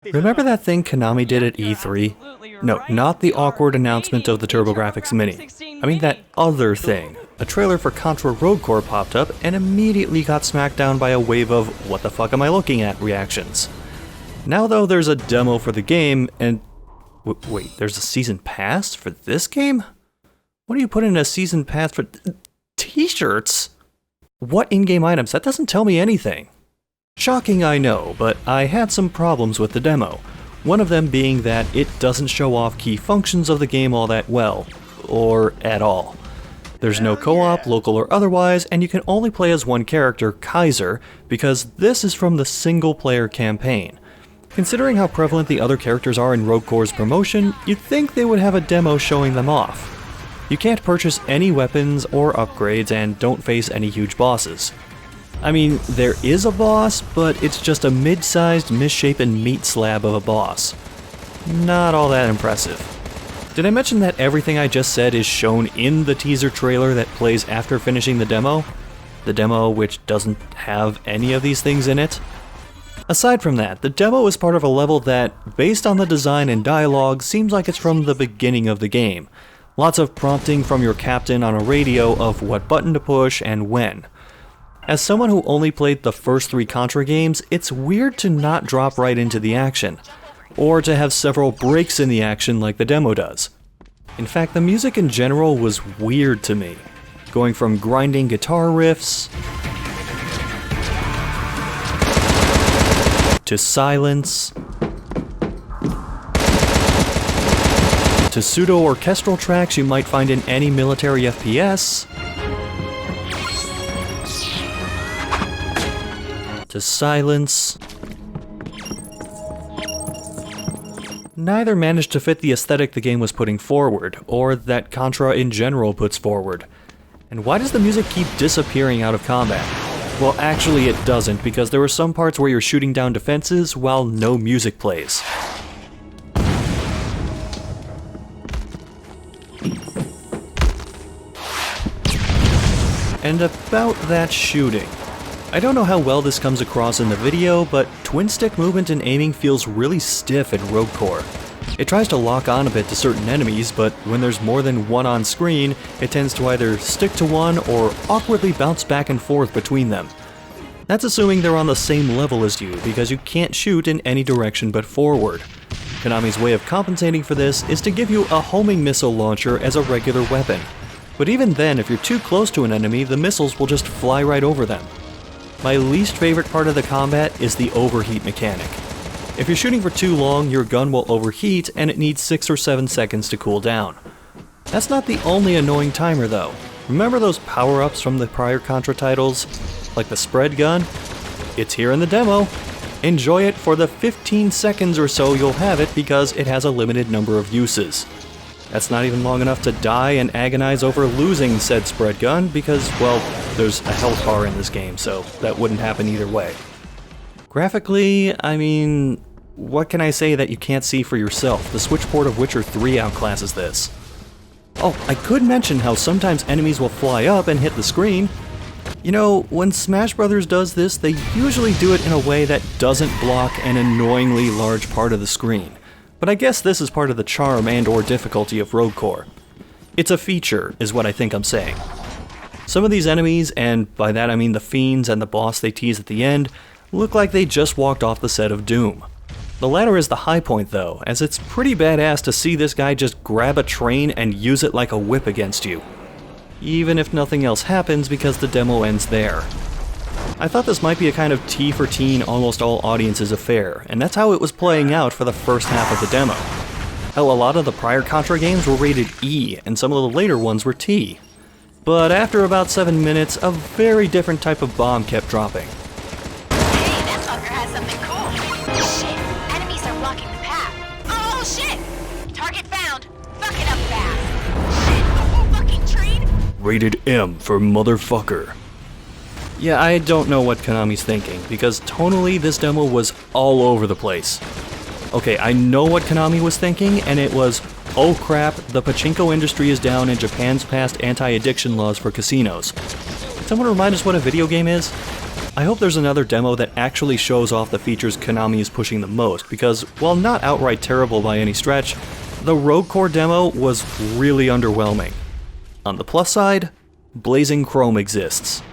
Remember that thing Konami did at E3? No, not the awkward announcement of the TurboGrafx Mini. I mean that other thing. A trailer for Contra Rogue Core popped up and immediately got smacked down by a wave of "what the fuck am I looking at" reactions. Now though, there's a demo for the game and... wait, there's a season pass for this game? What do you put in a season pass for... t-shirts? What in-game items? That doesn't tell me anything. Shocking, I know, but I had some problems with the demo. One of them being that it doesn't show off key functions of the game all that well, or at all. There's no co-op, local or otherwise, and you can only play as one character, Kaiser, because this is from the single-player campaign. Considering how prevalent the other characters are in Rogue Core's promotion, you'd think they would have a demo showing them off. You can't purchase any weapons or upgrades and don't face any huge bosses. I mean, there is a boss, but it's just a mid-sized, misshapen meat slab of a boss. Not all that impressive. Did I mention that everything I just said is shown in the teaser trailer that plays after finishing the demo? The demo which doesn't have any of these things in it? Aside from that, the demo is part of a level that, based on the design and dialogue, seems like it's from the beginning of the game. Lots of prompting from your captain on a radio of what button to push and when. As someone who only played the first 3 Contra games, it's weird to not drop right into the action, or to have several breaks in the action like the demo does. In fact, the music in general was weird to me, going from grinding guitar riffs, to silence, to pseudo-orchestral tracks you might find in any military FPS, to silence. Neither managed to fit the aesthetic the game was putting forward, or that Contra in general puts forward. And why does the music keep disappearing out of combat? Well, actually it doesn't, because there are some parts where you're shooting down defenses while no music plays. And about that shooting. I don't know how well this comes across in the video, but twin-stick movement and aiming feels really stiff in Rogue Core. It tries to lock on a bit to certain enemies, but when there's more than one on screen, it tends to either stick to one or awkwardly bounce back and forth between them. That's assuming they're on the same level as you, because you can't shoot in any direction but forward. Konami's way of compensating for this is to give you a homing missile launcher as a regular weapon. But even then, if you're too close to an enemy, the missiles will just fly right over them. My least favorite part of the combat is the overheat mechanic. If you're shooting for too long, your gun will overheat and it needs 6 or 7 seconds to cool down. That's not the only annoying timer though. Remember those power-ups from the prior Contra titles? Like the spread gun? It's here in the demo. Enjoy it for the 15 seconds or so you'll have it because it has a limited number of uses. That's not even long enough to die and agonize over losing said spread gun because, well, there's a health bar in this game, so that wouldn't happen either way. Graphically, I mean, what can I say that you can't see for yourself? The switchport of Witcher 3 outclasses this. Oh, I could mention how sometimes enemies will fly up and hit the screen. You know, when Smash Bros. Does this, they usually do it in a way that doesn't block an annoyingly large part of the screen. But I guess this is part of the charm and/or difficulty of Rogue Core. It's a feature, is what I think I'm saying. Some of these enemies, and by that I mean the fiends and the boss they tease at the end, look like they just walked off the set of Doom. The latter is the high point though, as it's pretty badass to see this guy just grab a train and use it like a whip against you. Even if nothing else happens because the demo ends there. I thought this might be a kind of T for teen almost all audiences affair, and that's how it was playing out for the first half of the demo. Hell, a lot of the prior Contra games were rated E, and some of the later ones were T. But after about 7 minutes, a very different type of bomb kept dropping. Hey, that fucker has something cool. Shit, enemies are blocking the path. Oh shit! Target found. Fuck it up fast. Shit, a whole fucking train? Rated M for motherfucker. Yeah, I don't know what Konami's thinking, because tonally this demo was all over the place. Okay, I know what Konami was thinking, and it was, oh crap, the pachinko industry is down and Japan's passed anti-addiction laws for casinos. Can someone remind us what a video game is? I hope there's another demo that actually shows off the features Konami is pushing the most, because while not outright terrible by any stretch, the Rogue Core demo was really underwhelming. On the plus side, Blazing Chrome exists.